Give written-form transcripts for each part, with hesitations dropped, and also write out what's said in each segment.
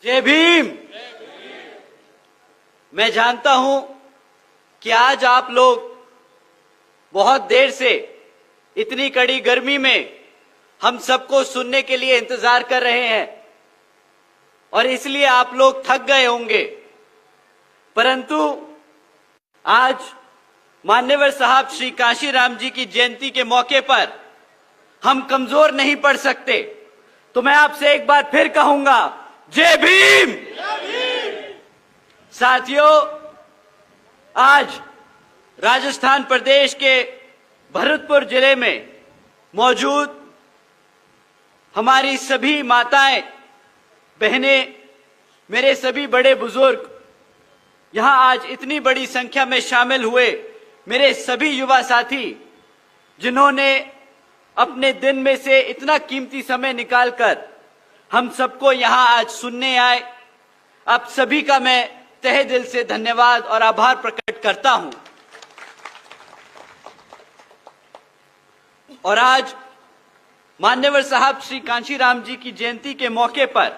जय भीम। मैं जानता हूं कि आज आप लोग बहुत देर से इतनी कड़ी गर्मी में हम सबको सुनने के लिए इंतजार कर रहे हैं और इसलिए आप लोग थक गए होंगे, परंतु आज मान्यवर साहब श्री कांशीराम जी की जयंती के मौके पर हम कमजोर नहीं पड़ सकते। तो मैं आपसे एक बार फिर कहूंगा, जय भीम। साथियों, आज राजस्थान प्रदेश के भरतपुर जिले में मौजूद हमारी सभी माताएं, बहनें, मेरे सभी बड़े बुजुर्ग यहां आज इतनी बड़ी संख्या में शामिल हुए, मेरे सभी युवा साथी जिन्होंने अपने दिन में से इतना कीमती समय निकालकर हम सबको यहां आज सुनने आए, आप सभी का मैं तहे दिल से धन्यवाद और आभार प्रकट करता हूं। और आज मान्यवर साहब श्री कांशीराम जी की जयंती के मौके पर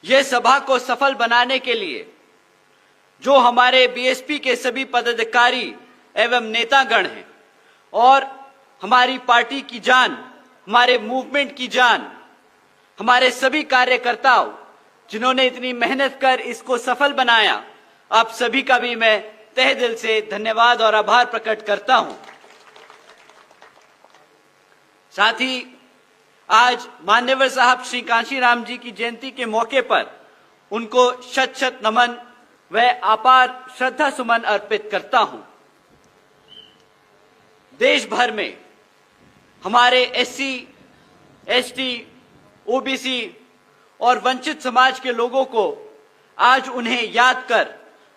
यह सभा को सफल बनाने के लिए जो हमारे बीएसपी के सभी पदाधिकारी एवं नेतागण हैं और हमारी पार्टी की जान, हमारे मूवमेंट की जान, हमारे सभी कार्यकर्ताओं जिन्होंने इतनी मेहनत कर इसको सफल बनाया, आप सभी का भी मैं तहे दिल से धन्यवाद और आभार प्रकट करता हूं। साथ ही आज मान्यवर साहब श्री कांशीराम जी की जयंती के मौके पर उनको शत शत नमन व अपार श्रद्धा सुमन अर्पित करता हूं। देश भर में हमारे एससी, एसटी, ओबीसी और वंचित समाज के लोगों को आज उन्हें याद कर,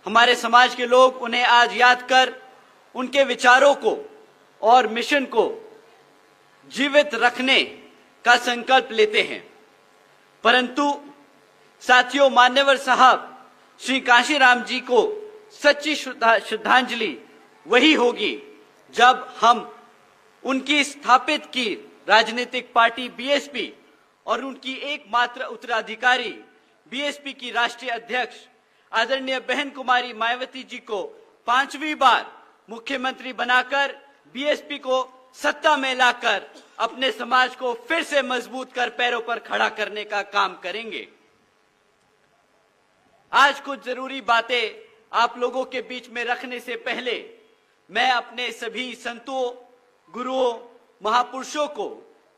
हमारे समाज के लोग उन्हें आज याद कर उनके विचारों को और मिशन को जीवित रखने का संकल्प लेते हैं। परंतु साथियों, मान्यवर साहब श्री कांशीराम जी को सच्ची श्रद्धांजलि वही होगी जब हम उनकी स्थापित की राजनीतिक पार्टी बीएसपी और उनकी एकमात्र उत्तराधिकारी बीएसपी की राष्ट्रीय अध्यक्ष आदरणीय बहन कुमारी मायावती जी को 5वीं बार मुख्यमंत्री बनाकर बीएसपी को सत्ता में लाकर अपने समाज को फिर से मजबूत कर पैरों पर खड़ा करने का काम करेंगे। आज कुछ जरूरी बातें आप लोगों के बीच में रखने से पहले मैं अपने सभी संतों, गुरुओं, महापुरुषों को,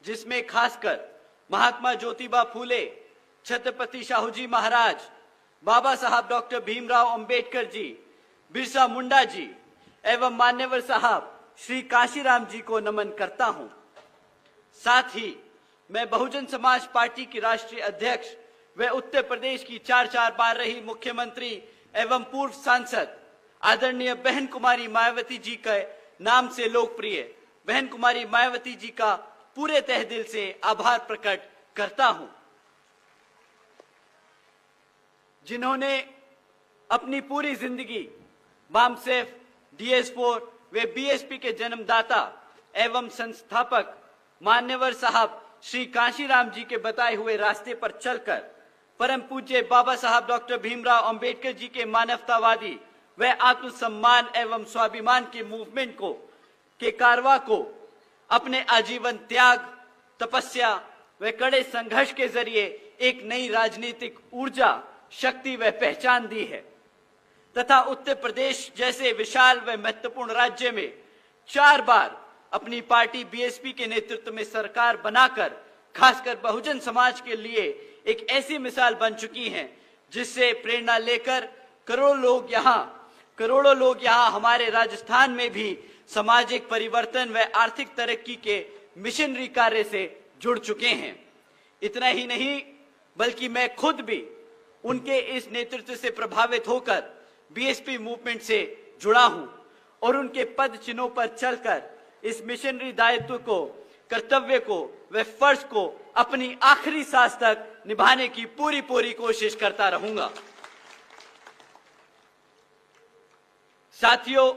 जिसमें खासकर महात्मा ज्योतिबा फूले, छत्रपति शाहू जी महाराज, बाबा साहब डॉक्टर भीमराव अंबेडकर जी, बिरसा मुंडा जी एवं मान्यवर साहब श्री कांशीराम जी को नमन करता हूं। साथ ही मैं बहुजन समाज पार्टी की राष्ट्रीय अध्यक्ष व उत्तर प्रदेश की 4 बार रही मुख्यमंत्री एवं पूर्व सांसद आदरणीय बहन कुमारी मायावती जी के नाम से लोकप्रिय बहन कुमारी मायावती जी का पूरे तहे दिल से आभार प्रकट करता हूं, जिन्होंने अपनी पूरी जिंदगी बामसेफ, डीएस4 वे बीएसपी के जन्मदाता एवं संस्थापक मान्यवर साहब श्री कांशीराम जी के बताए हुए रास्ते पर चलकर परम पूज्य बाबा साहब डॉक्टर भीमराव अंबेडकर जी के मानवतावादी व आत्मसम्मान एवं स्वाभिमान के मूवमेंट को के कारवा को अपने आजीवन त्याग, तपस्या व कड़े संघर्ष के जरिए एक नई राजनीतिक ऊर्जा, शक्ति व पहचान दी है तथा उत्तर प्रदेश जैसे विशाल व महत्वपूर्ण राज्य में 4 बार अपनी पार्टी बीएसपी के नेतृत्व में सरकार बनाकर खासकर बहुजन समाज के लिए एक ऐसी मिसाल बन चुकी हैं जिससे प्रेरणा लेकर करोड़ों लोग यहाँ हमारे राजस्थान में भी सामाजिक परिवर्तन व आर्थिक तरक्की के मिशनरी कार्य से जुड़ चुके हैं। इतना ही नहीं बल्कि मैं खुद भी उनके इस नेतृत्व से प्रभावित होकर बीएसपी मूवमेंट से जुड़ा हूं और उनके पद चिन्हों पर चलकर इस मिशनरी दायित्व को, कर्तव्य को व फर्ज को अपनी आखिरी सांस तक निभाने की पूरी कोशिश करता रहूंगा। साथियों,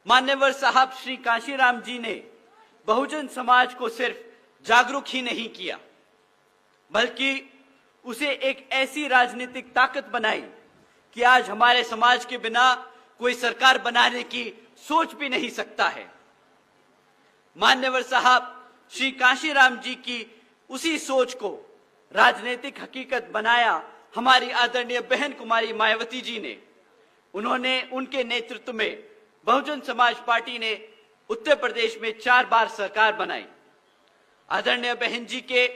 मान्यवर साहब श्री कांशीराम जी ने बहुजन समाज को सिर्फ जागरूक ही नहीं किया, बल्कि उसे एक ऐसी राजनीतिक ताकत बनाई कि आज हमारे समाज के बिना कोई सरकार बनाने की सोच भी नहीं सकता है। मान्यवर साहब श्री कांशीराम जी की उसी सोच को राजनीतिक हकीकत बनाया हमारी आदरणीय बहन कुमारी मायावती जी ने। उन्होंने, उनके नेतृत्व में बहुजन समाज पार्टी ने उत्तर प्रदेश में 4 बार सरकार बनाई। आदरणीय बहन जी के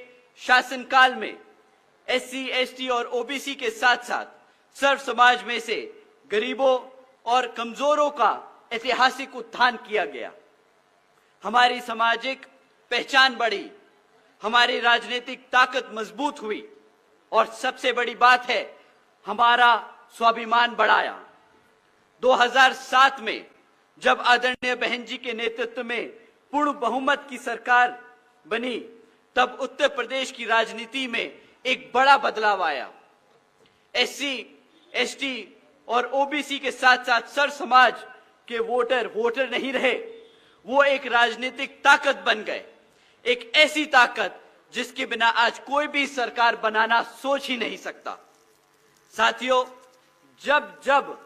शासनकाल में एससी, एसटी और ओबीसी के साथ साथ सर्व समाज में से गरीबों और कमजोरों का ऐतिहासिक उत्थान किया गया। हमारी सामाजिक पहचान बढ़ी, हमारी राजनीतिक ताकत मजबूत हुई और सबसे बड़ी बात है, हमारा स्वाभिमान बढ़ाया। 2007 में जब आदरणीय बहन जी के नेतृत्व में पूर्ण बहुमत की सरकार बनी, तब उत्तर प्रदेश की राजनीति में एक बड़ा बदलाव आया। एससी, एसटी और ओबीसी के साथ साथ सर्व समाज के वोटर नहीं रहे, वो एक राजनीतिक ताकत बन गए। एक ऐसी ताकत जिसके बिना आज कोई भी सरकार बनाना सोच ही नहीं सकता। साथियों, जब जब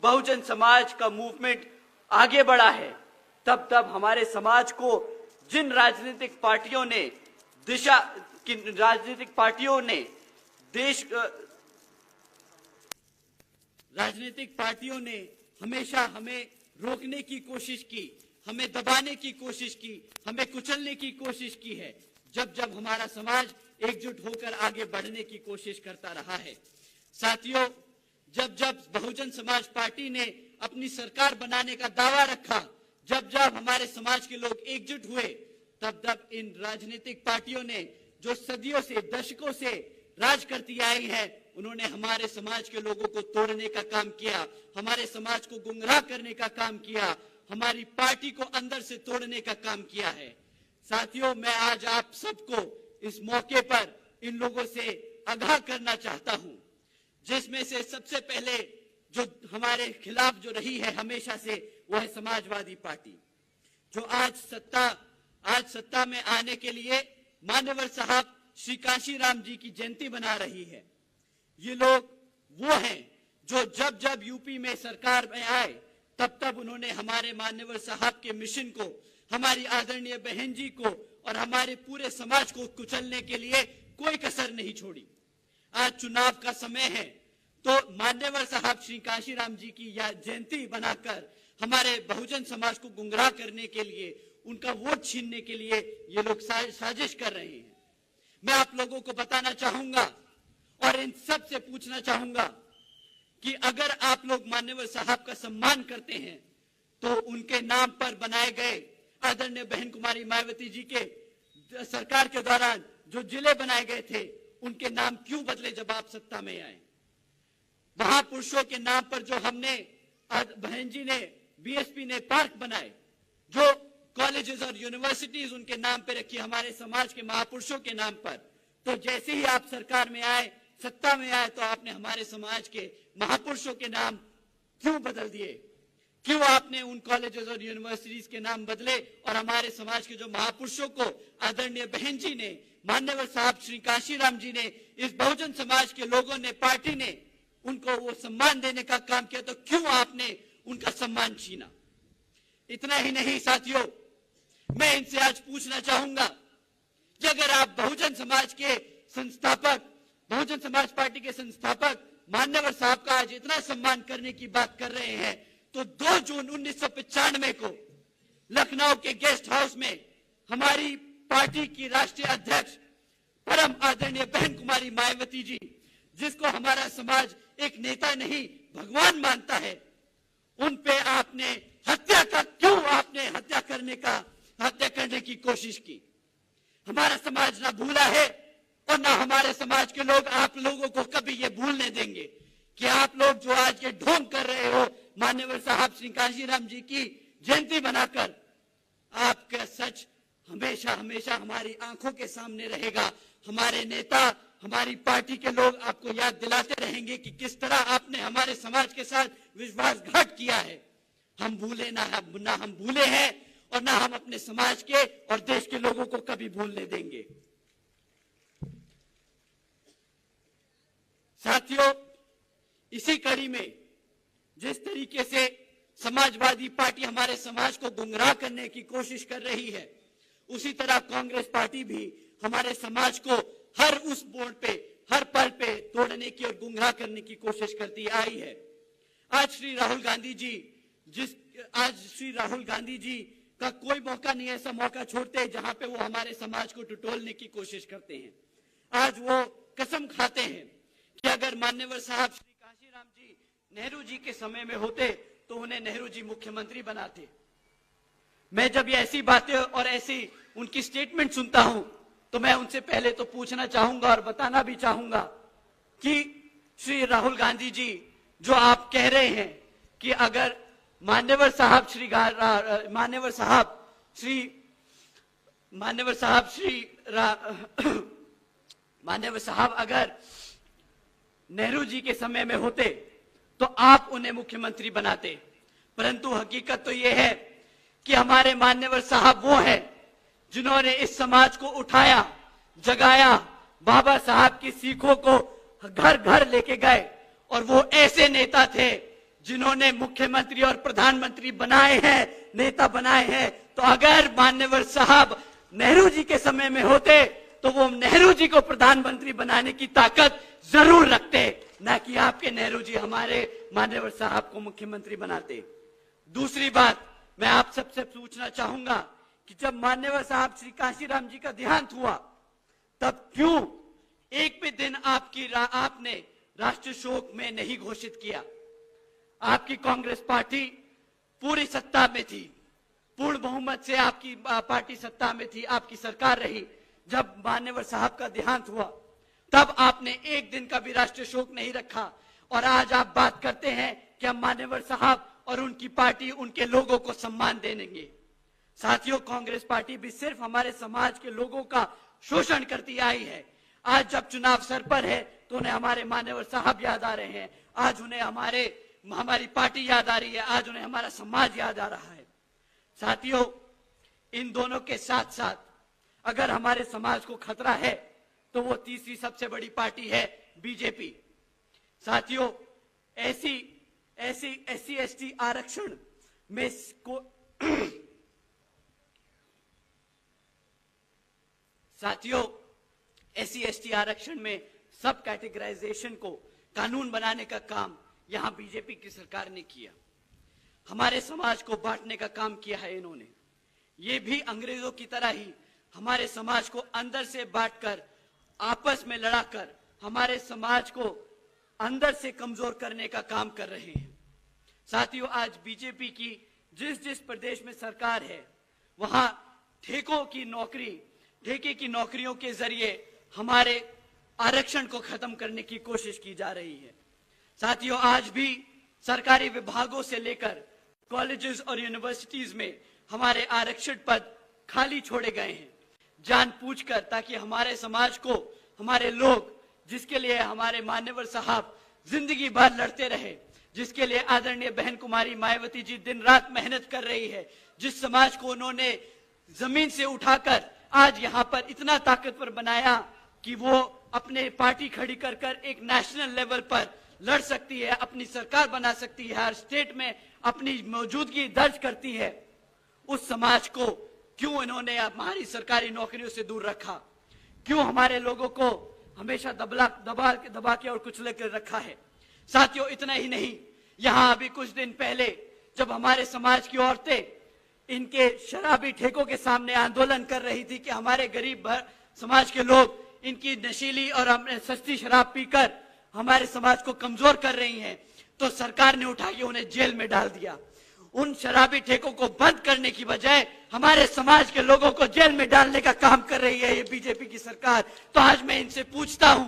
बहुजन समाज का मूवमेंट आगे बढ़ा है, तब तब हमारे समाज को जिन राजनीतिक पार्टियों ने हमेशा हमें रोकने की कोशिश की, हमें दबाने की कोशिश की, हमें कुचलने की कोशिश की है। जब जब हमारा समाज एकजुट होकर आगे बढ़ने की कोशिश करता रहा है। साथियों, जब जब बहुजन समाज पार्टी ने अपनी सरकार बनाने का दावा रखा, जब जब हमारे समाज के लोग एकजुट हुए, तब तब इन राजनीतिक पार्टियों ने जो सदियों से, दशकों से राज करती आई है, उन्होंने हमारे समाज के लोगों को तोड़ने का काम किया, हमारे समाज को गुमराह करने का काम किया, हमारी पार्टी को अंदर से तोड़ने का काम किया है। साथियों, मैं आज आप सबको इस मौके पर इन लोगों से आगाह करना चाहता हूं, जिसमें से सबसे पहले जो हमारे खिलाफ जो रही है हमेशा से, वो है समाजवादी पार्टी, जो आज सत्ता में आने के लिए मान्यवर साहब श्री कांशीराम जी की जयंती बना रही है। ये लोग वो हैं जो जब जब यूपी में सरकार में आए, तब तब उन्होंने हमारे मान्यवर साहब के मिशन को, हमारी आदरणीय बहन जी को और हमारे पूरे समाज को कुचलने के लिए कोई कसर नहीं छोड़ी। आज चुनाव का समय है, तो मान्यवर साहब श्री कांशीराम जी की जयंती बनाकर हमारे बहुजन समाज को गुमराह करने के लिए, उनका वोट छीनने के लिए ये लोग साजिश कर रहे हैं। मैं आप लोगों को बताना चाहूंगा और इन सब से पूछना चाहूंगा कि अगर आप लोग मान्यवर साहब का सम्मान करते हैं, तो उनके नाम पर बनाए गए आदरणीय बहन कुमारी मायावती जी के सरकार के दौरान जो जिले बनाए गए थे, उनके नाम क्यों बदले जब आप सत्ता में आए? महापुरुषों के नाम पर जो हमने, बहन जी ने, बीएसपी ने पार्क बनाए, जो कॉलेजेस और यूनिवर्सिटीज उनके नाम पे रखी हमारे समाज के महापुरुषों के नाम पर, तो जैसे ही आप सरकार में आए, सत्ता में आए, तो आपने हमारे समाज के महापुरुषों के नाम क्यों बदल दिए? क्यों आपने उन कॉलेजेस और यूनिवर्सिटीज के नाम बदले और हमारे समाज के जो महापुरुषों को आदरणीय बहन जी ने, मान्यवर साहब श्री कांशीराम जी ने, इस बहुजन समाज के लोगों ने, पार्टी ने उनको वो सम्मान देने का काम किया, तो क्यों आपने उनका सम्मान छीना? इतना ही नहीं साथियों, मैं इनसे आज पूछना चाहूंगा कि अगर आप बहुजन समाज के संस्थापक, बहुजन समाज पार्टी के संस्थापक मान्यवर साहब का आज इतना सम्मान करने की बात कर रहे हैं, तो 2 जून 1995 को लखनऊ के गेस्ट हाउस में हमारी पार्टी की राष्ट्रीय अध्यक्ष परम आदरणीय बहन कुमारी मायावती जी, जिसको हमारा समाज एक नेता नहीं भगवान मानता है, उन पे आपने हत्या करने की कोशिश की। हमारा समाज ना भूला है और ना हमारे समाज के लोग आप लोगों को कभी ये भूलने देंगे कि आप लोग जो आज ये ढोंग कर रहे हो मान्यवर साहब श्री कांशीराम जी की जयंती बनाकर, आपका सच हमेशा हमेशा हमारी आंखों के सामने रहेगा। हमारे नेता, हमारी पार्टी के लोग आपको याद दिलाते रहेंगे कि किस तरह आपने हमारे समाज के साथ विश्वासघात किया है। हम भूले ना हम भूले हैं और ना हम अपने समाज के और देश के लोगों को कभी भूलने देंगे। साथियों, इसी कड़ी में जिस तरीके से समाजवादी पार्टी हमारे समाज को गुमराह करने की कोशिश कर रही है, उसी तरह कांग्रेस पार्टी भी हमारे समाज को हर उस मोड़ पे, हर पल पे तोड़ने की और गुमराह करने की कोशिश करती आई है। आज श्री राहुल गांधी जी का कोई मौका नहीं ऐसा मौका छोड़ते जहां पे वो हमारे समाज को टटोलने की कोशिश करते हैं। आज वो कसम खाते हैं कि अगर मान्यवर साहब श्री कांशीराम जी नेहरू जी के समय में होते तो उन्हें नेहरू जी मुख्यमंत्री बनाते। मैं जब ये ऐसी बातें और ऐसी उनकी स्टेटमेंट सुनता हूं तो मैं उनसे पहले तो पूछना चाहूंगा और बताना भी चाहूंगा कि श्री राहुल गांधी जी, जो आप कह रहे हैं कि अगर मान्यवर साहब अगर नेहरू जी के समय में होते तो आप उन्हें मुख्यमंत्री बनाते। परंतु हकीकत तो यह है कि हमारे मान्यवर साहब वो हैं जिन्होंने इस समाज को उठाया, जगाया, बाबा साहब की सीखों को घर घर लेके गए, और वो ऐसे नेता थे जिन्होंने मुख्यमंत्री और प्रधानमंत्री बनाए हैं, नेता बनाए हैं। तो अगर मान्यवर साहब नेहरू जी के समय में होते तो वो नेहरू जी को प्रधानमंत्री बनाने की ताकत जरूर रखते, ना कि आपके नेहरू जी हमारे मान्यवर साहब को मुख्यमंत्री बनाते। दूसरी बात मैं आप सबसे पूछना चाहूंगा कि जब मान्यवर साहब श्री कांशीराम जी का देहांत हुआ तब क्यों एक भी दिन आपने राष्ट्रीय शोक में नहीं घोषित किया? आपकी कांग्रेस पार्टी पूरी सत्ता में थी, पूर्ण बहुमत से आपकी पार्टी सत्ता में थी, आपकी सरकार रही। जब मान्यवर साहब का देहांत हुआ तब आपने एक दिन का भी राष्ट्रीय शोक नहीं रखा, और आज आप बात करते हैं कि हम मान्यवर साहब और उनकी पार्टी, उनके लोगों को सम्मान देंगे। साथियों, कांग्रेस पार्टी भी सिर्फ हमारे समाज के लोगों का शोषण करती आई है। आज जब चुनाव सर पर है तो उन्हें हमारे मान्यवर साहब याद आ रहे हैं, आज उन्हें हमारी पार्टी याद आ रही है, आज उन्हें हमारा समाज याद आ रहा है। साथियों, इन दोनों के साथ साथ अगर हमारे समाज को खतरा है तो वो तीसरी सबसे बड़ी पार्टी है बीजेपी। साथियों, ऐसी SC/ST आरक्षण में SC/ST आरक्षण में सब कैटेगराइजेशन को कानून बनाने का काम यहां बीजेपी की सरकार ने किया। हमारे समाज को बांटने का काम किया है इन्होंने। ये भी अंग्रेजों की तरह ही हमारे समाज को अंदर से बांटकर, आपस में लड़ाकर हमारे समाज को अंदर से कमजोर करने का काम कर रहे हैं। साथियों, आज बीजेपी की जिस प्रदेश में सरकार है वहां ठेके की नौकरियों के जरिए हमारे आरक्षण को खत्म करने की कोशिश की जा रही है। साथियों, आज भी सरकारी विभागों से लेकर कॉलेजेस और यूनिवर्सिटीज में हमारे आरक्षण पद खाली छोड़े गए हैं जानबूझकर, ताकि हमारे समाज को, हमारे लोग, जिसके लिए हमारे मान्यवर साहब जिंदगी भर लड़ते रहे, जिसके लिए आदरणीय बहन कुमारी मायावती जी दिन रात मेहनत कर रही है, जिस समाज को उन्होंने जमीन से उठाकर आज यहाँ पर इतना ताकतवर बनाया कि वो अपने पार्टी खड़ी कर एक नेशनल लेवल पर लड़ सकती है, अपनी सरकार बना सकती है, हर स्टेट में अपनी मौजूदगी दर्ज करती है। उस समाज को क्यों इन्होंने हमारी सरकारी नौकरियों से दूर रखा? क्यों हमारे लोगों को हमेशा दबा के और कुचल कर रखा है? साथियों, इतना ही नहीं, यहाँ अभी कुछ दिन पहले जब हमारे समाज की औरतें इनके शराबी ठेकों के सामने आंदोलन कर रही थी कि हमारे गरीब समाज के लोग इनकी नशीली और सस्ती शराब पीकर हमारे समाज को कमजोर कर रही हैं, तो सरकार ने उठा के उन्हें जेल में डाल दिया। उन शराबी ठेकों को बंद करने की बजाय हमारे समाज के लोगों को जेल में डालने का काम कर रही है ये बीजेपी की सरकार। तो आज मैं इनसे पूछता हूं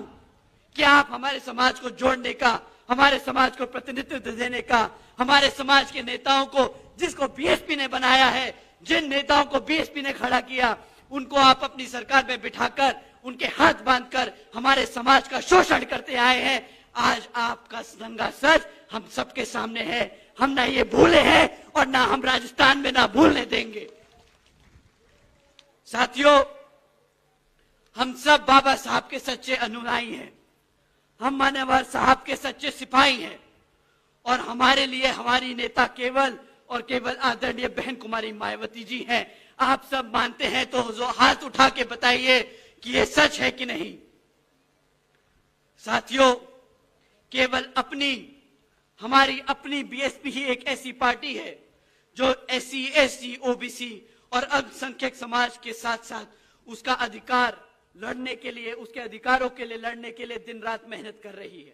कि आप हमारे समाज को जोड़ने का, हमारे समाज को प्रतिनिधित्व देने का, हमारे समाज के नेताओं को, जिसको बीएसपी ने बनाया है, जिन नेताओं को बीएसपी ने खड़ा किया, उनको आप अपनी सरकार में बिठाकर उनके हाथ बांधकर हमारे समाज का शोषण करते आए हैं। आज आपका नंगा सच हम सबके सामने है। हम ना ये भूले हैं और ना हम राजस्थान में ना भूलने देंगे। साथियों, हम सब बाबा साहब के सच्चे अनुयायी हैं। हम मान्यवर साहब के सच्चे सिपाही हैं और हमारे लिए हमारी नेता केवल और केवल आदरणीय बहन कुमारी मायावती जी हैं। आप सब मानते हैं तो जो हाथ उठा के बताइए कि ये सच है कि नहीं। साथियों, केवल हमारी अपनी बीएसपी ही एक ऐसी पार्टी है जो SC, ST, OBC और अल्पसंख्यक समाज के साथ साथ उसका अधिकार लड़ने के लिए, उसके अधिकारों के लिए लड़ने के लिए दिन रात मेहनत कर रही है।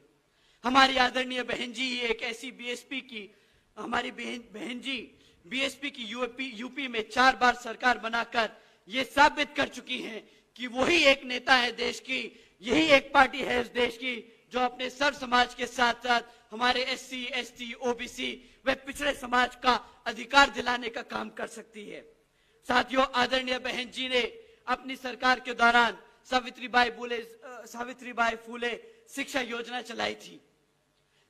हमारी आदरणीय बहन जी एक ऐसी बीएसपी की, हमारी बहन जी बीएसपी की यूपी में 4 बार सरकार बनाकर ये साबित कर चुकी हैं कि वही एक नेता है देश की, यही एक पार्टी है इस देश की जो अपने सर्व समाज के साथ साथ हमारे SC, ST, OBC व पिछड़े समाज का अधिकार दिलाने का काम कर सकती है। साथियों, आदरणीय बहन जी ने अपनी सरकार के दौरान सावित्रीबाई फूले शिक्षा योजना चलाई थी,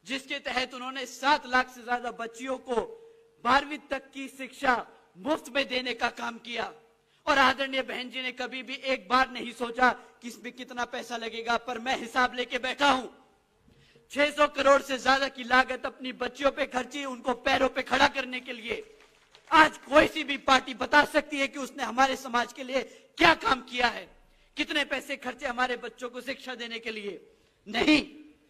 जिसके तहत उन्होंने 7 लाख से ज्यादा बच्चियों को 12वीं तक की शिक्षा मुफ्त में देने का काम किया। और आदरणीय बहन जी ने कभी भी एक बार नहीं सोचा कि इसमें कितना पैसा लगेगा, पर मैं हिसाब लेके बैठा हूं। 600 करोड़ से ज्यादा की लागत अपनी बच्चियों पे खर्ची, उनको पैरों पे खड़ा करने के लिए। आज कोई सी भी पार्टी बता सकती है कि उसने हमारे समाज के लिए क्या काम किया है, कितने पैसे खर्चे हमारे बच्चों को शिक्षा देने के लिए? नहीं,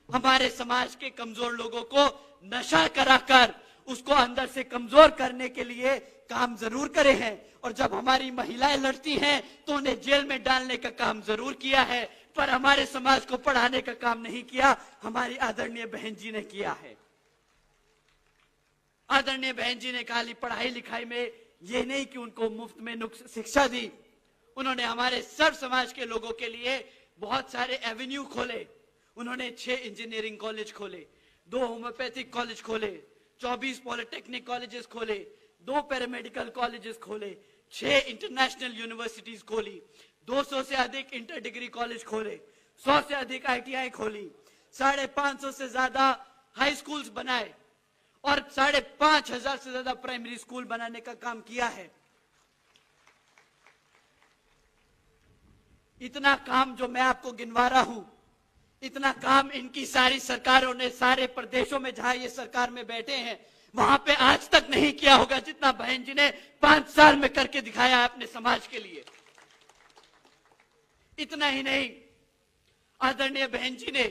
हमारे समाज के कमजोर लोगों को नशा कराकर उसको अंदर से कमजोर करने के लिए काम जरूर करे हैं। और जब हमारी महिलाएं लड़ती हैं तो उन्हें जेल में डालने का काम जरूर किया है, पर हमारे समाज को पढ़ाने का काम नहीं किया, हमारी आदरणीय बहन जी ने किया है। आदरणीय बहन जी ने खाली पढ़ाई लिखाई में ये नहीं कि उनको मुफ्त में शिक्षा दी, उन्होंने हमारे सर्व समाज के लोगों के लिए बहुत सारे एवेन्यू खोले। उन्होंने 6 इंजीनियरिंग कॉलेज खोले, 2 होम्योपैथिक कॉलेज खोले, 24 पॉलिटेक्निक कॉलेजेस खोले, 2 पैरामेडिकल कॉलेजेस खोले, 6 इंटरनेशनल यूनिवर्सिटीज खोली, 200 से अधिक इंटर डिग्री कॉलेज खोले, 100 से अधिक ITI खोली, 550 से ज्यादा हाई स्कूल्स बनाए और 5,500 से ज्यादा प्राइमरी स्कूल बनाने का काम किया है। इतना काम जो मैं आपको गिनवा रहा हूं, इतना काम इनकी सारी सरकारों ने सारे प्रदेशों में जहां ये सरकार में बैठे हैं वहां पे आज तक नहीं किया होगा, जितना बहन जी ने 5 साल में करके दिखाया है अपने समाज के लिए। इतना ही नहीं, आदरणीय बहन जी ने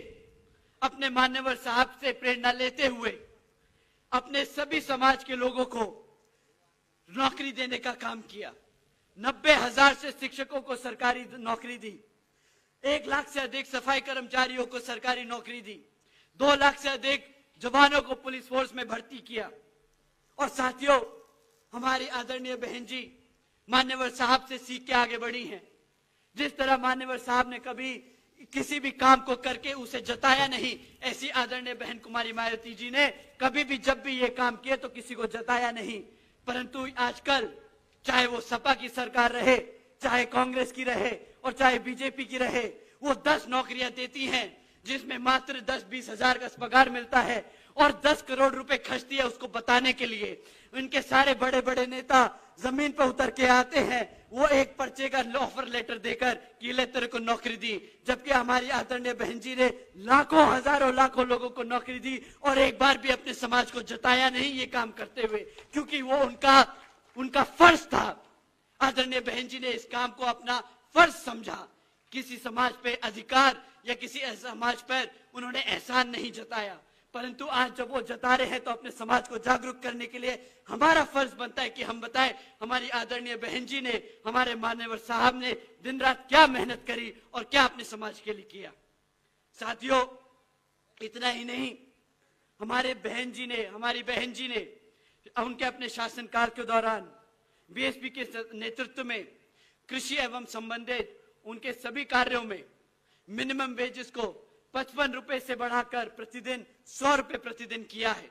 अपने मान्यवर साहब से प्रेरणा लेते हुए अपने सभी समाज के लोगों को नौकरी देने का काम किया। 90,000 से शिक्षकों को सरकारी नौकरी दी, 1 लाख से अधिक सफाई कर्मचारियों को सरकारी नौकरी दी, 2 लाख से अधिक जवानों को पुलिस फोर्स में भर्ती किया। और साथियों, हमारी आदरणीय बहन जी मान्यवर साहब से सीख के आगे बढ़ी हैं। जिस तरह मान्यवर साहब ने कभी किसी भी काम को करके उसे जताया नहीं, ऐसी आदरणीय बहन कुमारी मायावती जी ने कभी भी जब भी ये काम किए तो किसी को जताया नहीं। परंतु आजकल चाहे वो सपा की सरकार रहे, चाहे कांग्रेस की रहे और चाहे बीजेपी की रहे, वो 10 नौकरियां देती हैं जिसमें मात्र 10-20 हजार का पगार मिलता है और 10 करोड़ रुपए खर्चती है उसको बताने के लिए। इनके सारे बड़े बड़े नेता जमीन पर उतर के आते हैं, वो एक पर्चे का ऑफर लेटर देकर कि ले तेरे को नौकरी दी, जबकि हमारी आदरणीय बहन जी ने लाखों हजारों लाखों लोगों को नौकरी दी और एक बार भी अपने समाज को जताया नहीं ये काम करते हुए, क्योंकि वो उनका फर्ज था। आदरणीय बहन जी ने इस काम को अपना फर्ज समझा। किसी समाज पे अधिकार या किसी समाज पर उन्होंने एहसान नहीं जताया, परंतु आज जब वो जता रहे हैं तो अपने समाज को जागरूक करने के लिए हमारा फर्ज बनता है कि हम बताएं हमारी आदरणीय बहन जी ने, हमारे मान्यवर साहब ने दिन रात क्या मेहनत करी और क्या अपने समाज के लिए किया। साथियों, इतना ही नहीं, हमारी बहन जी ने उनके अपने शासनकाल के दौरान बीएसपी के नेतृत्व में कृषि एवं संबंधित उनके सभी कार्यों में मिनिमम वेजेस को 55 रुपए से बढ़ाकर प्रतिदिन 100 रुपए प्रतिदिन किया है।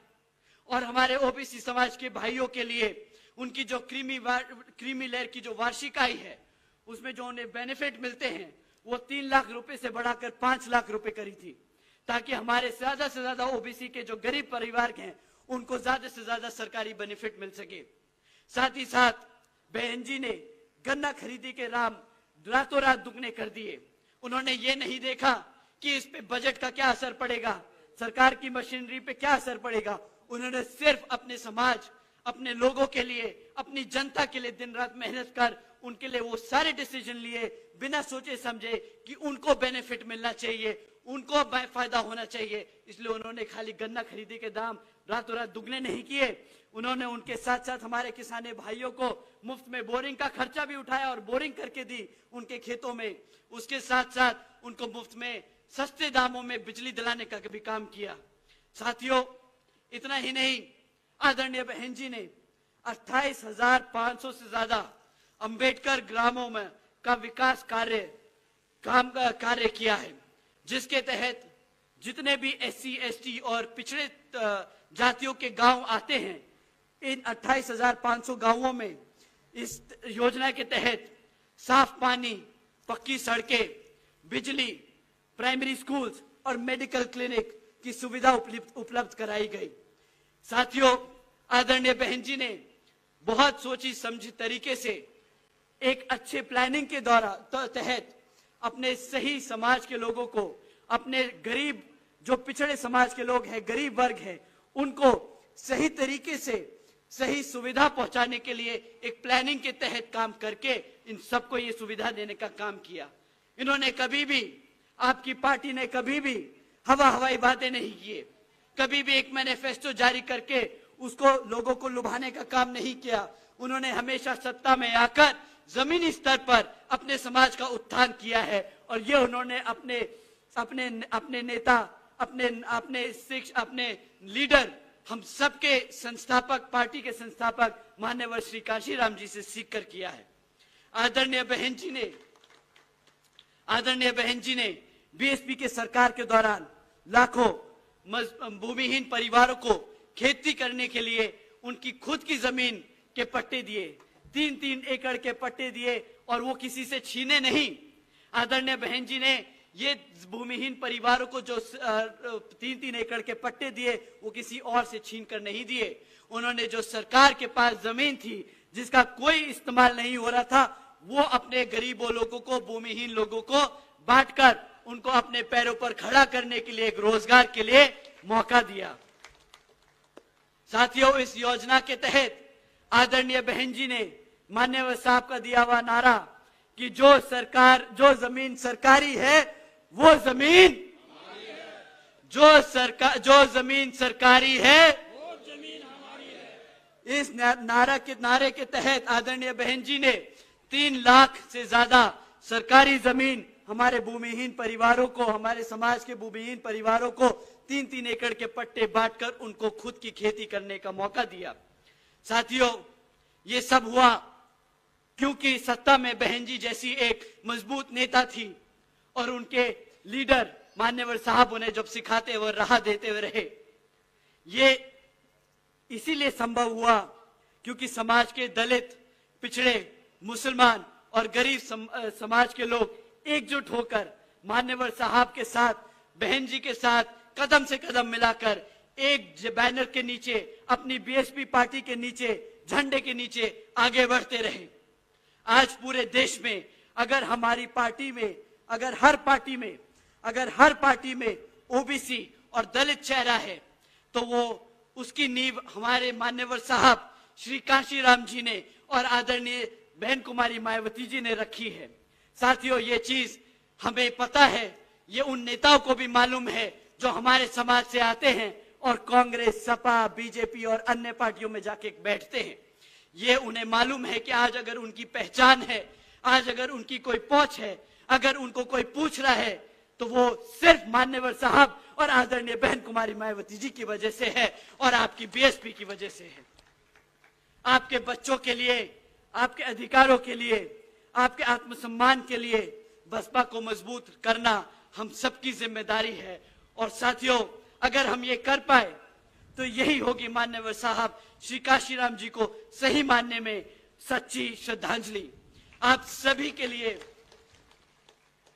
और हमारे ओबीसी समाज के भाइयों के लिए उनकी जो क्रीमी लेयर की जो वार्षिक आय है उसमें जो उन्हें बेनिफिट मिलते हैं वो 3 लाख रुपए से बढ़ाकर 5 लाख रुपए करी थी, ताकि हमारे ज्यादा से ज्यादा ओबीसी के जो गरीब परिवार हैं उनको ज्यादा से ज्यादा सरकारी बेनिफिट मिल सके। साथ ही साथ बहन जी ने गन्ना खरीदी के रातों रात दुगने कर दिए। उन्होंने ये नहीं देखा कि इस पे बजट का क्या असर पड़ेगा, सरकार की मशीनरी पे क्या असर पड़ेगा। उन्होंने सिर्फ अपने समाज, अपने लोगों के लिए, अपनी जनता के लिए दिन रात मेहनत कर उनके लिए वो सारे डिसीजन लिए बिना सोचे समझे कि उनको बेनिफिट मिलना चाहिए, उनको फायदा होना चाहिए। इसलिए उन्होंने खाली गन्ना खरीदे के दाम रातों रात दुगने नहीं किए, उन्होंने उनके साथ साथ हमारे किसानी भाइयों को मुफ्त में बोरिंग का खर्चा भी उठाया और बोरिंग करके दी उनके खेतों में। उसके साथ साथ उनको मुफ्त में सस्ते दामों में बिजली दिलाने का भी काम किया। साथियों, इतना ही नहीं, आदरणीय बहन जी ने 28,500 से ज्यादा अंबेडकर ग्रामों में का विकास कार्य किया है, जिसके तहत जितने भी SC ST और पिछड़े जातियों के गांव आते हैं, इन 28,500 गांवों में इस योजना के तहत साफ पानी, पक्की सड़कें, बिजली, प्राइमरी स्कूल्स और मेडिकल क्लिनिक की सुविधा उपलब्ध कराई गई। साथियों, आदरणीय बहन जी ने बहुत सोची समझी तरीके से एक अच्छे प्लानिंग के तहत अपने सही समाज के लोगों को, अपने गरीब जो पिछड़े समाज के लोग हैं, गरीब वर्ग है, उनको सही तरीके से सही सुविधा पहुंचाने के लिए एक प्लानिंग के तहत काम करके इन सबको ये सुविधा देने का काम किया। इन्होंने कभी भी, आपकी पार्टी ने कभी भी हवाई बातें नहीं किए, कभी भी एक मैनिफेस्टो जारी करके उसको लोगों को लुभाने का काम नहीं किया। उन्होंने हमेशा सत्ता में आकर जमीनी स्तर पर अपने समाज का उत्थान किया है और ये उन्होंने अपने नेता, अपने लीडर, हम सबके संस्थापक, पार्टी के संस्थापक मान्यवर श्री कांशीराम जी से सीखकर किया है। आदरणीय बहन जी ने बीएसपी के सरकार के दौरान लाखों भूमिहीन परिवारों को खेती करने के लिए उनकी खुद की जमीन के पट्टे दिए, 3-3 एकड़ के पट्टे दिए और वो किसी से छीने नहीं। आदरणीय बहन जी ने ये भूमिहीन परिवारों को जो 3-3 एकड़ के पट्टे दिए वो किसी और से छीन कर नहीं दिए। उन्होंने जो सरकार के पास जमीन थी जिसका कोई इस्तेमाल नहीं हो रहा था, वो अपने गरीबों लोगों को, भूमिहीन लोगों को बांटकर उनको अपने पैरों पर खड़ा करने के लिए, एक रोजगार के लिए मौका दिया। साथियों, इस योजना के तहत आदरणीय बहन जी ने मान्यवर साहब का दिया हुआ नारा कि जो जमीन सरकारी है वो जमीन, जो जमीन सरकारी है वो जमीन हमारी है। इस नारे के तहत आदरणीय बहन जी ने 3 लाख से ज्यादा सरकारी जमीन हमारे भूमिहीन परिवारों को, हमारे समाज के भूमिहीन परिवारों को 3-3 एकड़ के पट्टे बांटकर उनको खुद की खेती करने का मौका दिया। साथियों, ये सब हुआ क्योंकि सत्ता में बहन जी जैसी एक मजबूत नेता थी और उनके लीडर मान्यवर साहब उन्हें जब सिखाते हुए, राह देते हुए रहे। ये इसीलिए संभव हुआ क्योंकि समाज के दलित, पिछड़े, मुसलमान और गरीब समाज के लोग एकजुट होकर मान्यवर साहब के साथ, बहन जी के साथ कदम से कदम मिलाकर एक बैनर के नीचे, अपनी बीएसपी पार्टी के नीचे, झंडे के नीचे आगे बढ़ते रहे। आज पूरे देश में अगर हमारी पार्टी में, अगर हर पार्टी में ओबीसी और दलित चेहरा है तो वो उसकी नींव हमारे मान्यवर साहब श्री कांशीराम जी ने और आदरणीय बहन कुमारी मायावती जी ने रखी है। साथियों, ये चीज हमें पता है, ये उन नेताओं को भी मालूम है जो हमारे समाज से आते हैं और कांग्रेस, सपा, बीजेपी और अन्य पार्टियों में जाके बैठते हैं। ये उन्हें मालूम है कि आज अगर उनकी पहचान है, आज अगर उनकी कोई पहुंच है, अगर उनको कोई पूछ रहा है तो वो सिर्फ मान्यवर साहब और आदरणीय बहन कुमारी मायावती जी की वजह से है और आपकी बीएसपी की वजह से है। आपके बच्चों के लिए, आपके अधिकारों के लिए, आपके आत्मसम्मान के लिए बसपा को मजबूत करना हम सबकी जिम्मेदारी है। और साथियों, अगर हम ये कर पाए तो यही होगी मान्यवर साहब श्री कांशीराम जी को सही मानने में सच्ची श्रद्धांजलि। आप सभी के लिए,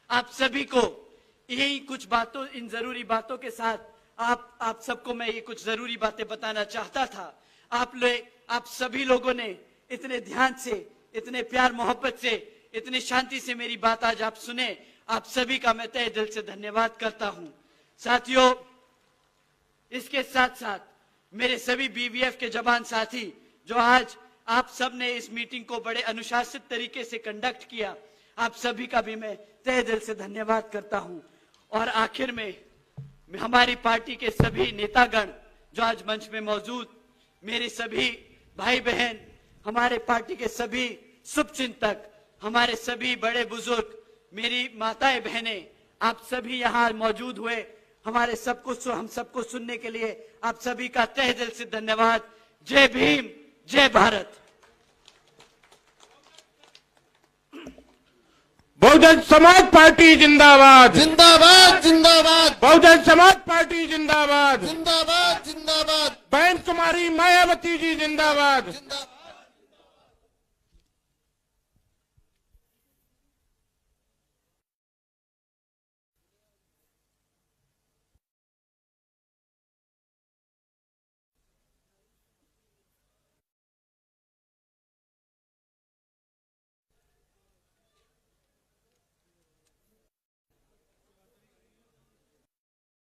आप सभी को यही कुछ बातों, इन जरूरी बातों के साथ आप सबको मैं ये कुछ जरूरी बातें बताना चाहता था। आप सभी लोगों ने इतने ध्यान से, इतने प्यार मोहब्बत से, इतनी शांति से मेरी बात आज आप सुने। आप सभी का मैं तहे दिल से धन्यवाद करता हूं। साथियों, इसके साथ साथ मेरे सभी बीवीएफ के जवान साथी जो आज आप सब ने इस मीटिंग को बड़े अनुशासित तरीके से कंडक्ट किया, आप सभी का भी मैं तहे दिल से धन्यवाद करता हूं। और आखिर में हमारी पार्टी के सभी नेतागण जो आज मंच में मौजूद, मेरे सभी भाई बहन, हमारे पार्टी के सभी शुभचिंतक, हमारे सभी बड़े बुजुर्ग, मेरी माताएं बहनें, आप सभी यहाँ मौजूद हुए हमारे हम सबको सुनने के लिए आप सभी का तहे दिल से धन्यवाद। जय भीम, जय भारत। बहुजन समाज पार्टी जिंदाबाद, जिंदाबाद जिंदाबाद, बहुजन समाज पार्टी जिंदाबाद, जिंदाबाद जिंदाबाद, बहन कुमारी मायावती जी जिंदाबाद। जिंदाबाद।